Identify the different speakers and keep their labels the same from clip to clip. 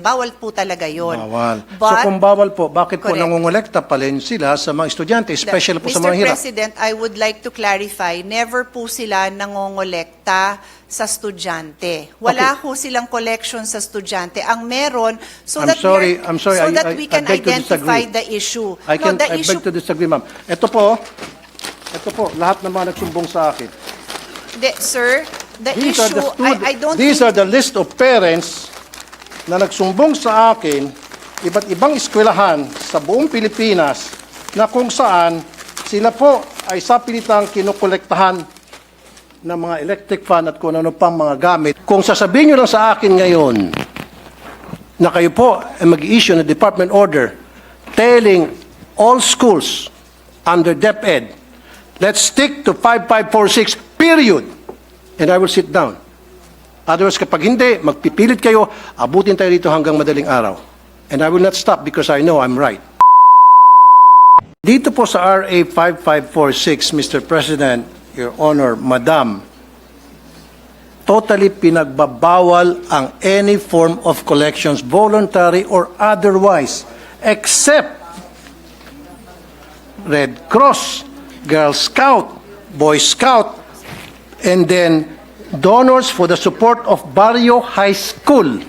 Speaker 1: Bawal po talaga yun.
Speaker 2: Bawal. So
Speaker 1: But,
Speaker 2: kung bawal po, bakit po
Speaker 1: Correct.
Speaker 2: nangungulekta pa rin sila sa mga estudyante, especially po sa mga
Speaker 1: Mr.
Speaker 2: hirap?
Speaker 1: President, I would like to clarify, never po sila nangongolekta sa estudyante. Wala po silang collection sa estudyante. Ang meron, so
Speaker 2: I'm
Speaker 1: that
Speaker 2: sorry,
Speaker 1: we
Speaker 2: I
Speaker 1: can
Speaker 2: beg to
Speaker 1: identify
Speaker 2: disagree.
Speaker 1: the issue.
Speaker 2: I beg to disagree, ma'am. Ito po, lahat ng mga nagsumbong sa akin.
Speaker 1: Sir, the
Speaker 2: These are
Speaker 1: issue,
Speaker 2: the
Speaker 1: I don't
Speaker 2: These
Speaker 1: think,
Speaker 2: are the list of parents na nagsumbong sa akin, iba't ibang eskwelahan sa buong Pilipinas na kung saan sila po ay sapilitang kinukolektahan ng mga electric fan at kung ano pang mga gamit. Kung sasabihin nyo lang sa akin ngayon na kayo po ay mag-issue ng department order telling all schools under DepEd, let's stick to 5546, period. And I will sit down. Otherwise, kapag hindi, magpipilit kayo, abutin tayo dito hanggang madaling araw. And I will not stop because I know I'm right. Dito po sa RA 5546, Mr. President, Your Honor, Madam, totally pinagbabawal ang any form of collections, voluntary or otherwise, except Red Cross, Girl Scout, Boy Scout, and then donors for the support of Barrio High School.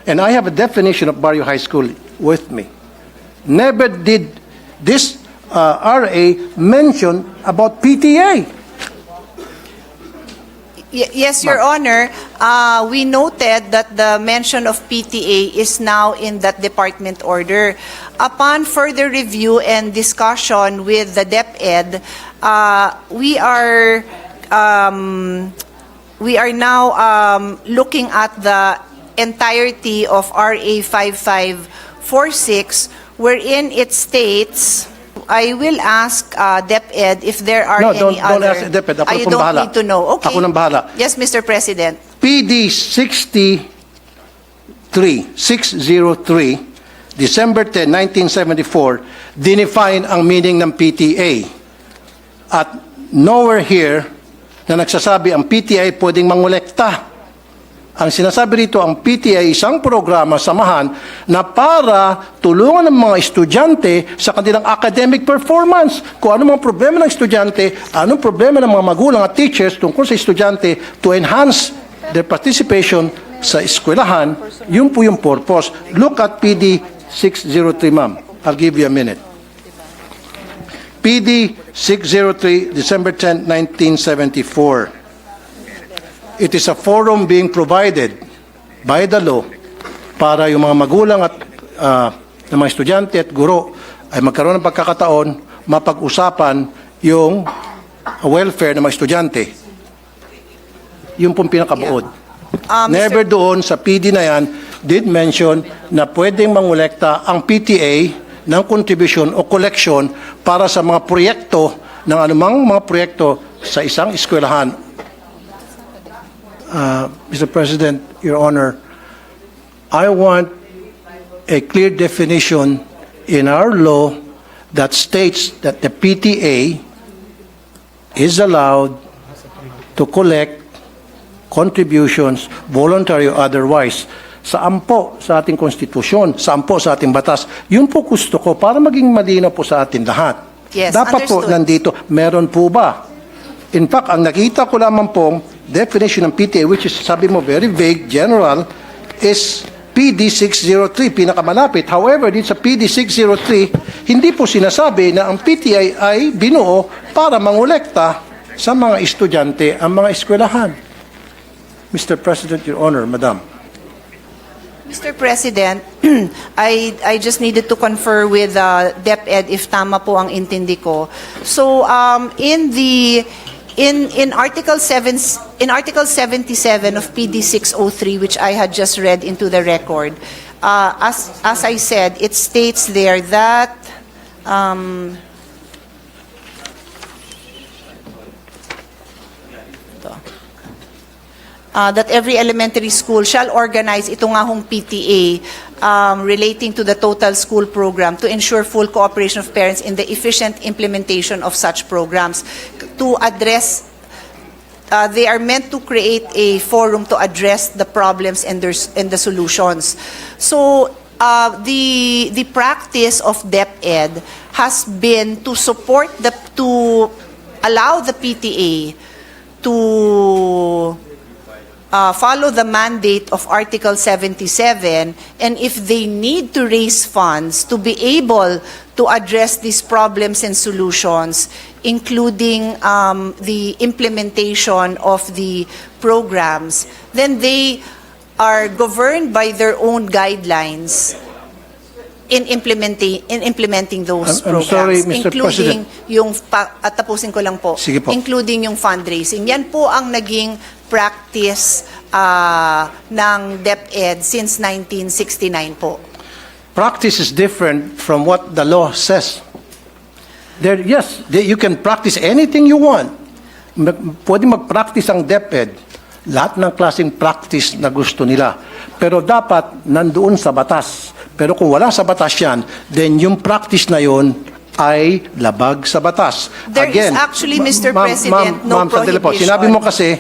Speaker 2: And I have a definition of Barrio High School with me. Never did this RA mention about PTA.
Speaker 1: yes, Your Honor, we noted that the mention of PTA is now in that department order. Upon further review and discussion with the DepEd, we are now looking at the entirety of RA 5546, wherein it states, I will ask DepEd if there are any
Speaker 2: don't
Speaker 1: other.
Speaker 2: ask DepEd. Ako
Speaker 1: I
Speaker 2: na pong
Speaker 1: don't
Speaker 2: bahala.
Speaker 1: need to know. Okay.
Speaker 2: Ako nang bahala.
Speaker 1: Yes, Mr. President.
Speaker 2: PD 603, December 10, 1974, dinefine ang meaning ng PTA. At nowhere here na nagsasabi ang PTA pwedeng mangolekta. Ang sinasabi rito, ang PTA ay isang programa, samahan, na para tulungan ng mga estudyante sa kanilang academic performance. Kung ano mga problema ng estudyante, anong problema ng mga magulang at teachers tungkol sa estudyante to enhance their participation sa eskwelahan, yun po yung purpose. Look at PD 603, ma'am. I'll give you a minute. PD 603, December 10, 1974. It is a forum being provided by the law para yung mga magulang at ng mga estudyante at guro ay magkaroon ng pagkakataon mapag-usapan yung welfare ng mga estudyante. Yung pong pinakabuod. Never doon sa PD na yan did mention na pwedeng mangolekta ang PTA ng contribution o collection para sa mga proyekto ng anumang mga proyekto sa isang eskwelahan. Mr. President, Your Honor, I want a clear definition in our law that states that the PTA is allowed to collect contributions, voluntary or otherwise. Saan po sa ating konstitusyon, saan po sa ating batas. Yun po gusto ko para maging malinaw po sa atin lahat.
Speaker 1: Yes,
Speaker 2: Dapat po
Speaker 1: understood.
Speaker 2: nandito, meron po ba? In fact, ang nakita ko lamang pong definition ng PTA, which is, sabi mo, very vague, general, is PD 603, pinakamalapit. However, dito sa PD 603, hindi po sinasabi na ang PTA ay binuo para mangolekta sa mga estudyante ang mga eskwelahan. Mr. President, Your Honor, Madam.
Speaker 1: Mr. President, I just needed to confer with DepEd if tama po ang intindi ko. So in Article 77 of PD 603, which I had just read into the record, as I said, it states there that that every elementary school shall organize ito nga hong PTA relating to the total school program to ensure full cooperation of parents in the efficient implementation of such programs to address they are meant to create a forum to address the problems and the solutions. So the practice of DepEd has been to to allow the PTA to follow the mandate of Article 77, and if they need to raise funds to be able to address these problems and solutions, including the implementation of the programs, then they are governed by their own guidelines in implementing those
Speaker 2: I'm
Speaker 1: programs,
Speaker 2: sorry, Mr.
Speaker 1: including at tapusin ko lang po,
Speaker 2: Sige po.
Speaker 1: including yung fundraising. Yan po ang naging practice ng DepEd since 1969 po.
Speaker 2: Practice is different from what the law says. You can practice anything you want. Pwede mag-practice ang DepEd. Lahat ng klaseng practice na gusto nila. Pero dapat nandoon sa batas. Pero kung wala sa batas yan, then yung practice na yun ay labag sa batas.
Speaker 1: There is actually, Mr. President, no
Speaker 2: sandali po.
Speaker 1: prohibition.
Speaker 2: Sinabi mo kasi,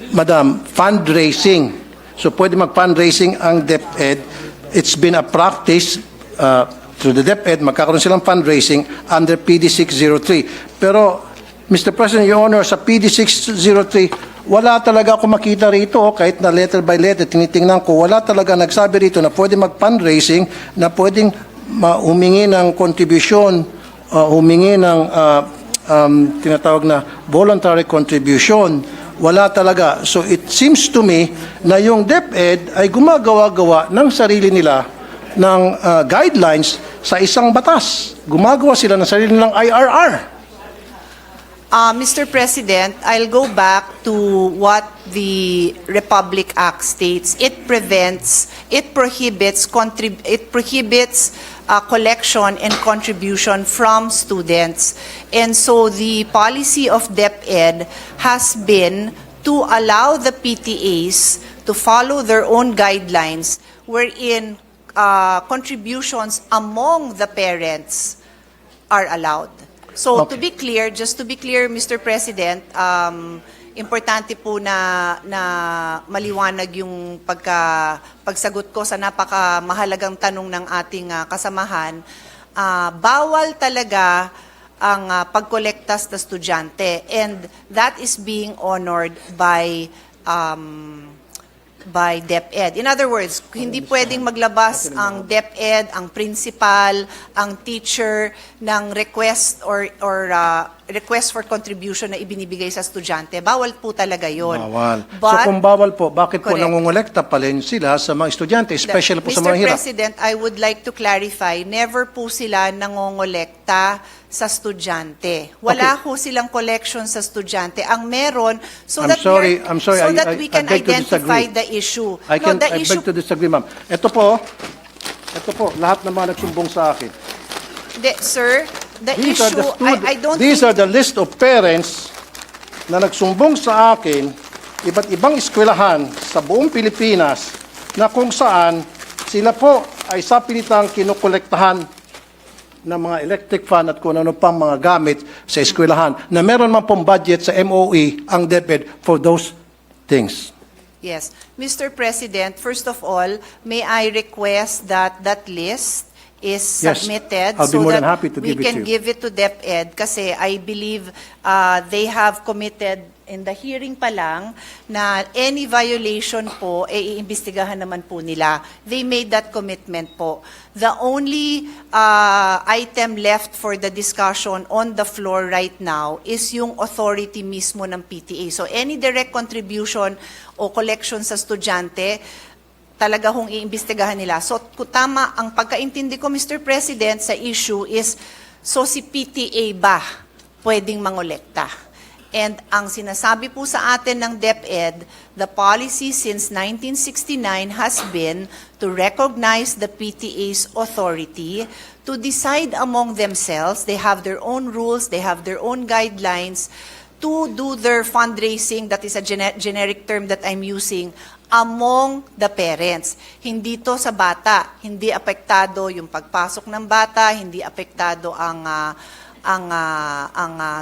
Speaker 2: Madam, fundraising. So pwede mag-fundraising ang DepEd. It's been a practice through the DepEd, magkakaroon silang fundraising under PD 603. Pero, Mr. President, Your Honor, sa PD 603, wala talaga ako makita rito, kahit na letter by letter, tinitingnan ko, wala talaga nagsabi rito na pwede mag-fundraising, na pwedeng humingi ng contribution, humingi ng tinatawag na voluntary contribution. Wala talaga. So it seems to me na yung DepEd ay gumagawa-gawa ng sarili nila ng guidelines sa isang batas. Gumagawa sila ng sarili nilang IRR.
Speaker 1: Mr. President, I'll go back to what the Republic Act states. It prohibits collection and contribution from students. And so the policy of DepEd has been to allow the PTAs to follow their own guidelines wherein contributions among the parents are allowed. So
Speaker 2: Okay.
Speaker 1: to be clear, just to be clear, Mr. President, importante po na maliwanag yung pagsagot ko sa napakamahalagang tanong ng ating kasamahan. Bawal talaga ang pagkolekta sa estudyante, and that is being honored by DepEd. In other words, hindi pwedeng maglabas ang DepEd, ang principal, ang teacher ng request or request for contribution na ibinibigay sa estudyante. Bawal po talaga yon.
Speaker 2: Bawal.
Speaker 1: But,
Speaker 2: so kung bawal po, bakit po
Speaker 1: Correct.
Speaker 2: nangungulekta pa rin sila sa mga estudyante, especially po sa
Speaker 1: Mr.
Speaker 2: mga hirap?
Speaker 1: President, I would like to clarify, never po sila nangongolekta sa estudyante. Wala
Speaker 2: Okay.
Speaker 1: po silang collection sa estudyante. Ang meron,
Speaker 2: I'm sorry,
Speaker 1: we can
Speaker 2: I beg to
Speaker 1: identify
Speaker 2: disagree.
Speaker 1: the issue.
Speaker 2: I
Speaker 1: issue
Speaker 2: beg to disagree, ma'am. Ito po, lahat ng mga nagsumbong sa akin.
Speaker 1: Sir, the
Speaker 2: These are
Speaker 1: issue, I don't
Speaker 2: These
Speaker 1: think,
Speaker 2: are the list of parents na nagsumbong sa akin, iba't ibang eskwelahan sa buong Pilipinas, na kung saan sila po ay sa pilitang kinukolektahan ng mga electric fan at kung ano pang mga gamit sa eskwelahan, na meron man pong budget sa MOE ang DepEd for those things.
Speaker 1: yes. Mr. President, first of all, may I request that that list is
Speaker 2: Yes,
Speaker 1: submitted
Speaker 2: I'll be
Speaker 1: so
Speaker 2: more
Speaker 1: that
Speaker 2: than happy to
Speaker 1: we
Speaker 2: give it to
Speaker 1: can
Speaker 2: you.
Speaker 1: give it to DepEd, kasi I believe they have committed in the hearing pa lang na any violation po, iimbestigahan naman po nila. They made that commitment po. The only item left for the discussion on the floor right now is yung authority mismo ng PTA. So any direct contribution o collection sa estudyante, talaga hong iimbestigahan nila. So tama, ang pagkaintindi ko, Mr. President, sa issue is, so si PTA ba pwedeng mangolekta? And ang sinasabi po sa atin ng DepEd, the policy since 1969 has been to recognize the PTA's authority to decide among themselves. They have their own rules, they have their own guidelines to do their fundraising, that is a generic term that I'm using, among the parents. Hindi to sa bata, hindi apektado yung pagpasok ng bata, hindi apektado ang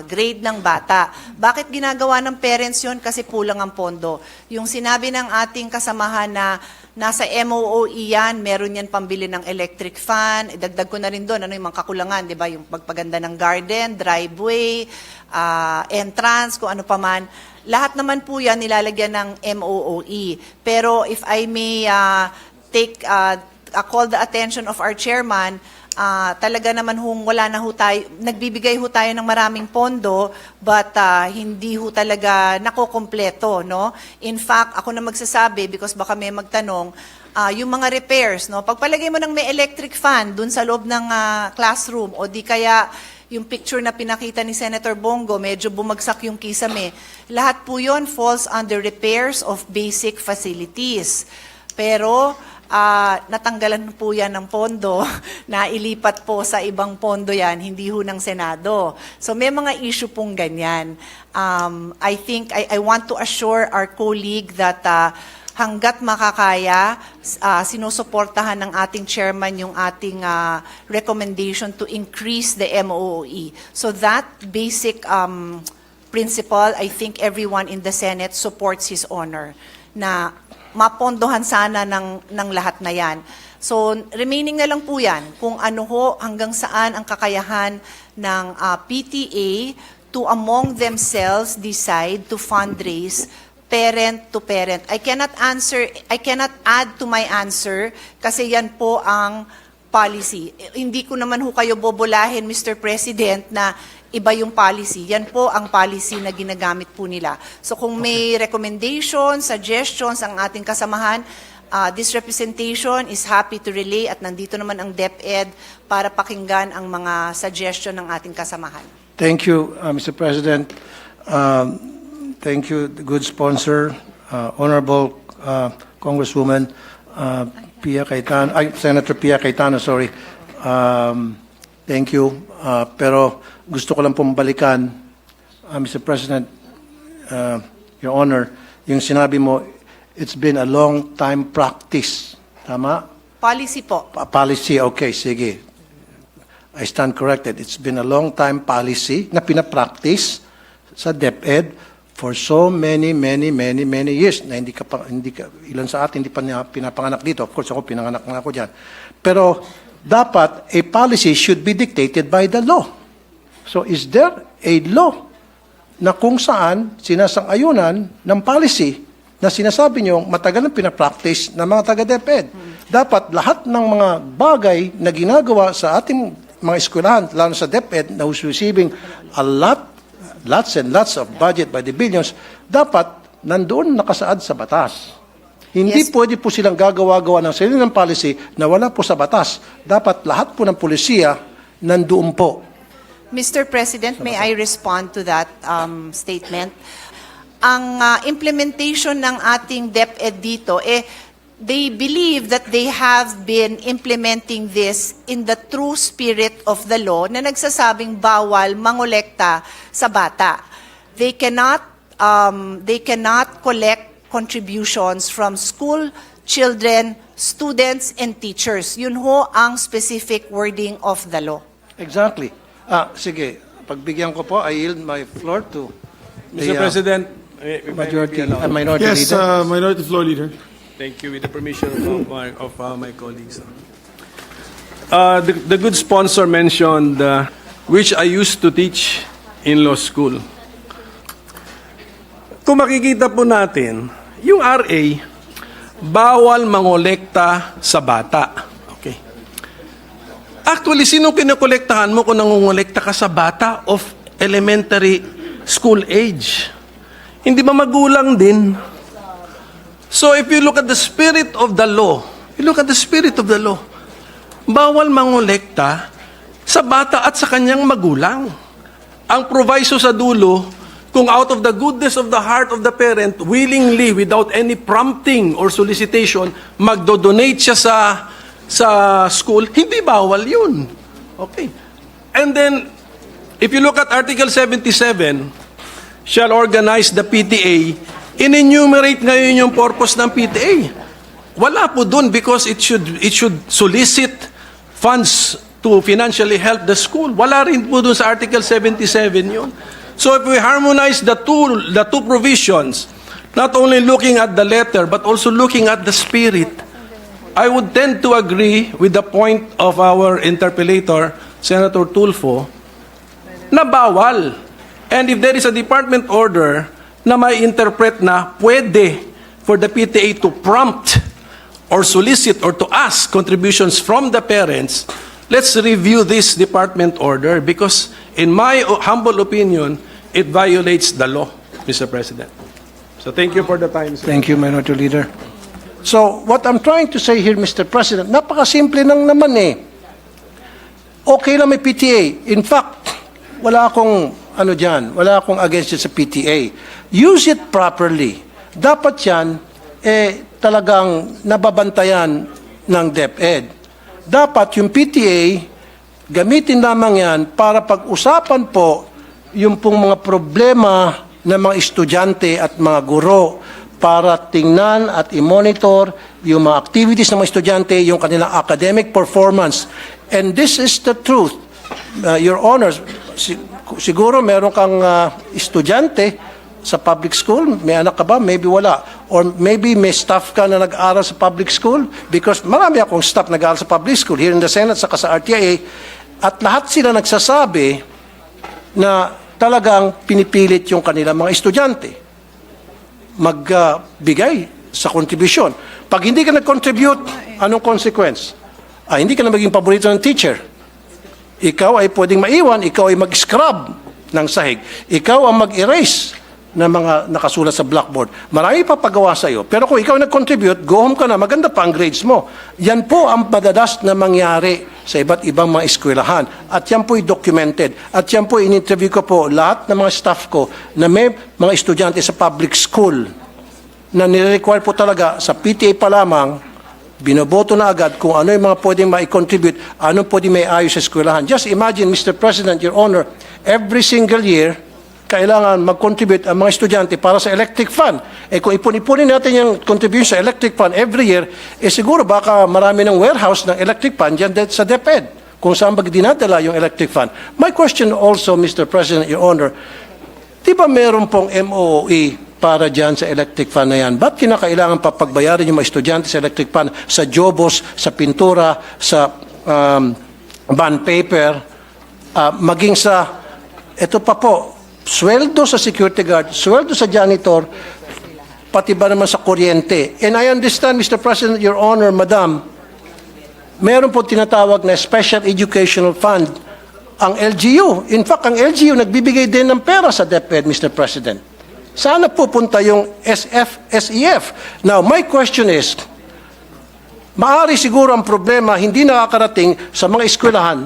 Speaker 1: grade ng bata. Bakit ginagawa ng parents yun? Kasi kulang ang pondo. Yung sinabi ng ating kasamahan na nasa MOOE yan, meron yan pambili ng electric fan, idagdag ko na rin doon, ano yung mga kakulangan, di ba? Yung pagpaganda ng garden, driveway, entrance, kung ano pa man. Lahat naman po yan nilalagyan ng MOOE. Pero if I may call the attention of our chairman, talaga naman wala na ho tayo, nagbibigay ho tayo ng maraming pondo, but hindi ho talaga nakokompleto, no? In fact, ako na magsasabi, because baka may magtanong, yung mga repairs, no? Pagpalagay mo ng may electric fan dun sa loob ng classroom, o di kaya yung picture na pinakita ni Senator Bongo, medyo bumagsak yung kisame. Lahat po yun falls under repairs of basic facilities. Pero natanggalan po yan ng pondo, nailipat po sa ibang pondo yan, hindi ho ng Senado. So may mga issue pong ganyan. I think I want to assure our colleague that hanggat makakaya, sinusuportahan ng ating chairman yung ating recommendation to increase the MOOE. So that basic principle, I think everyone in the Senate supports His Honor, na mapondohan sana ng lahat na yan. So remaining na lang po yan, kung ano ho, hanggang saan ang kakayahan ng PTA to among themselves decide to fundraise parent to parent. I cannot add to my answer kasi yan po ang policy. Hindi ko naman ho kayo bobolahin, Mr. President, na iba yung policy. Yan po ang policy na ginagamit po nila. So kung may recommendations, suggestions ang ating kasamahan, this representation is happy to relay at nandito naman ang DepEd para pakinggan ang mga suggestion ng ating kasamahan.
Speaker 2: Thank you, Mr. President. Thank you, good sponsor, Honorable Congresswoman Senator Pia Cayetano, sorry. Thank you. Pero gusto ko lang pong balikan, Mr. President, Your Honor, yung sinabi mo, it's been a long time practice. Tama?
Speaker 1: Policy po.
Speaker 2: Policy, okay, sige. I stand corrected. It's been a long time policy na pinapractice sa DepEd for so many years na ilan sa atin hindi pa pinapanganak dito. Of course, ako pinanganak na ako dyan. Pero dapat a policy should be dictated by the law. So is there a law na kung saan sinasang-ayunan ng policy na sinasabi nyo matagal na pinapractice ng mga taga-DepEd? Dapat lahat ng mga bagay na ginagawa sa ating mga eskwelahan, lalo sa DepEd, na who's receiving lots and lots of budget by the billions, dapat nandoon nakasaad sa batas. Hindi
Speaker 1: Yes.
Speaker 2: pwede po silang gagawa-gawa ng sarili ng policy na wala po sa batas. Dapat lahat po ng polisiya nandoon po.
Speaker 1: Mr. President, may I respond to that statement? Ang implementation ng ating DepEd dito, they believe that they have been implementing this in the true spirit of the law na nagsasabing bawal mangolekta sa bata. They cannot collect contributions from school children, students, and teachers. Yun ho ang specific wording of the law.
Speaker 2: Exactly. Sige, pagbigyan ko po, I yield my floor to the
Speaker 3: Mr. President,
Speaker 2: minority
Speaker 3: yes,
Speaker 2: leader.
Speaker 3: Minority Floor Leader.
Speaker 4: Thank you. With the permission of my colleagues. The good sponsor mentioned, which I used to teach in law school. Kung makikita po natin, yung RA, bawal mangolekta sa bata. Okay. Actually, sino kinokolektahan mo kung nangongolekta ka sa bata of elementary school age? Hindi ba magulang din? So if you look at the spirit of the law, bawal mangolekta sa bata at sa kanyang magulang. Ang proviso sa dulo, kung out of the goodness of the heart of the parent, willingly, without any prompting or solicitation, magdodonate siya sa school, hindi bawal yun. Okay. And then, if you look at Article 77, shall organize the PTA, in-enumerate ngayon yung purpose ng PTA. Wala po dun because it should solicit funds to financially help the school. Wala rin po doon sa Article 77 yun. So if we harmonize the two provisions, not only looking at the letter, but also looking at the spirit, I would tend to agree with the point of our interpellator, Senator Tulfo, na bawal. And if there is a department order na may interpret na pwede for the PTA to prompt or solicit or to ask contributions from the parents, let's review this department order because in my humble opinion, it violates the law, Mr. President. So thank you for the time, sir.
Speaker 2: Thank you, Minority Leader. So, what I'm trying to say here, Mr. President, napakasimple lang naman eh. Okay lang may PTA. In fact, wala akong wala akong against it sa PTA. Use it properly. Dapat yan, talagang nababantayan ng DepEd. Dapat yung PTA, gamitin lamang yan para pag-usapan po yung pong mga problema ng mga estudyante at mga guro para tingnan at i-monitor yung mga activities ng mga estudyante, yung kanilang academic performance. And this is the truth. Your Honors, siguro meron kang estudyante sa public school, may anak ka ba? Maybe wala. Or maybe may staff ka na nag-aaral sa public school because marami akong staff nag-aaral sa public school here in the Senate saka sa RTIA at lahat sila nagsasabi na talagang pinipilit yung kanilang mga estudyante magbigay sa kontribusyon. Pag hindi ka nag-contribute, anong consequence? Hindi ka na maging paborito ng teacher. Ikaw ay pwedeng maiwan, ikaw ay mag-scrub ng sahig. Ikaw ang mag-erase ng mga nakasulat sa blackboard. Marami pa pagawa sa iyo. Pero kung ikaw nag-contribute, go home ka na, maganda pa ang grades mo. Yan po ang madalas na mangyari sa iba't ibang mga eskwelahan. At yan po documented. At yan po in-interview ko po lahat ng mga staff ko na may mga estudyante sa public school na nire-require po talaga sa PTA pa lamang, binoboto na agad kung ano yung mga pwedeng ma-contribute, ano pwedeng may ayos sa eskwelahan. Just imagine, Mr. President, Your Honor, every single year, kailangan mag-contribute ang mga estudyante para sa electric fund. Kung ipon-ipunin natin yung contribution sa electric fund every year, siguro baka marami ng warehouse ng electric fund dyan sa DepEd kung saan dinadala yung electric fund. My question also, Mr. President, Your Honor, di ba meron pong MOOE para dyan sa electric fund na yan? Ba't kinakailangan pa pagbayarin yung mga estudyante sa electric fund, sa jobos, sa pintura, sa bond paper, maging sa, ito pa po, sweldo sa security guard, sweldo sa janitor, pati ba naman sa kuryente. And I understand, Mr. President, Your Honor, Madam, meron po tinatawag na Special Educational Fund, ang LGU. In fact, ang LGU nagbibigay din ng pera sa DepEd, Mr. President. Sana pupunta yung SEF. Now, my question is, maari siguro ang problema hindi nakakarating sa mga eskwelahan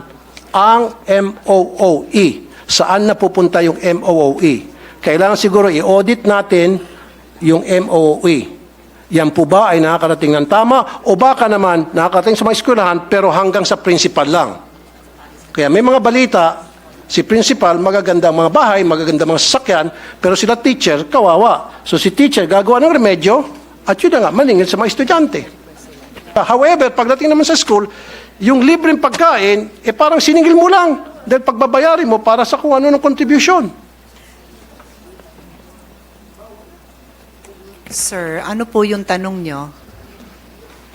Speaker 2: ang MOOE. Saan na pupunta yung MOOE? Kailangan siguro i-audit natin yung MOOE. Yan po ba ay nakakarating ng tama o baka naman nakakarating sa mga eskwelahan pero hanggang sa principal lang? Kaya may mga balita, si principal, magagandang mga bahay, magagandang mga sasakyan, pero sila teacher, kawawa. So si teacher gagawa ng remedyo at yun na nga, maningil sa mga estudyante. However, pagdating naman sa school, yung libreng pagkain, parang siningil mo lang. Dahil pagbabayarin mo para sa kung ano ng contribution.
Speaker 1: Sir, ano po yung tanong nyo?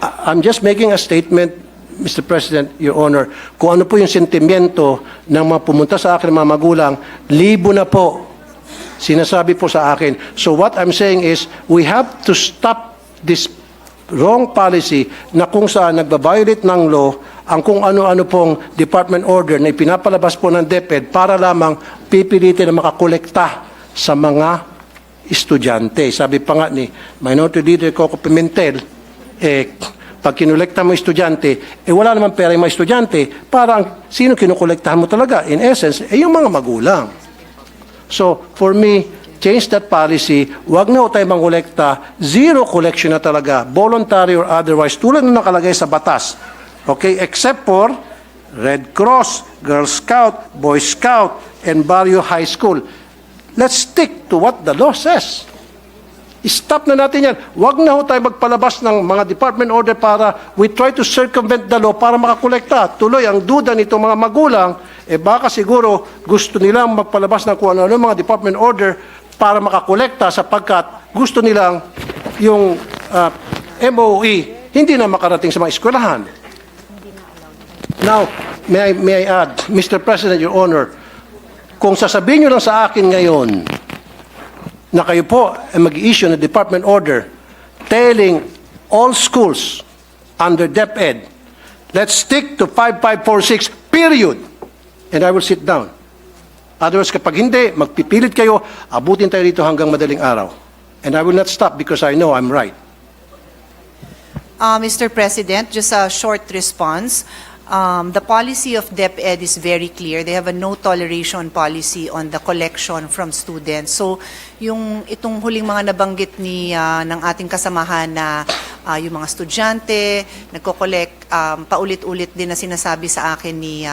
Speaker 2: I'm just making a statement, Mr. President, Your Honor, kung ano po yung sentimiento ng mga pumunta sa akin, mga magulang, libo na po sinasabi po sa akin. So what I'm saying is, we have to stop this wrong policy na kung saan nagbabiolate ng law ang kung ano-ano pong department order na ipinapalabas po ng DepEd para lamang pipilitin na makakolekta sa mga estudyante. Sabi pa nga ni Minority Leader Coco Pimentel, pag kinolekta mo estudyante, wala naman pera yung mga estudyante, parang sino kinukolektahan mo talaga? In essence, yung mga magulang. So, for me, change that policy, wag na tayo mangolekta, zero collection na talaga, voluntary or otherwise, tulad na nakalagay sa batas. Okay, except for Red Cross, Girl Scout, Boy Scout, and Barrio High School. Let's stick to what the law says. stop na natin yan. Huwag na ho tayo magpalabas ng mga department order para we try to circumvent the law para makakolekta. Tuloy, ang duda nitong mga magulang, baka siguro gusto nilang magpalabas ng kung ano mga department order para makakolekta sapagkat gusto nilang yung MOE hindi na makarating sa mga eskwelahan. Now, may I add, Mr. President, Your Honor, kung sasabihin nyo lang sa akin ngayon na kayo po ay mag-issue ng department order telling all schools under DepEd, let's stick to 5546, period. And I will sit down. Otherwise, kapag hindi, magpipilit kayo, abutin tayo dito hanggang madaling araw. And I will not stop because I know I'm right.
Speaker 1: Mr. President, just a short response. The policy of DepEd is very clear. They have a no toleration policy on the collection from students. So, itong huling mga nabanggit ng ating kasamahan na yung mga estudyante, nagko-collect, paulit-ulit din na sinasabi sa akin ni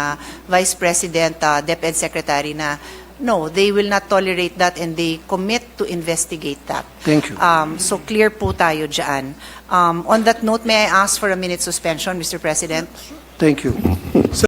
Speaker 1: Vice President, DepEd Secretary na no, they will not tolerate that and they commit to investigate that.
Speaker 2: Thank you.
Speaker 1: So clear po tayo dyan. On that note, may I ask for a minute suspension, Mr. President?
Speaker 2: Thank you.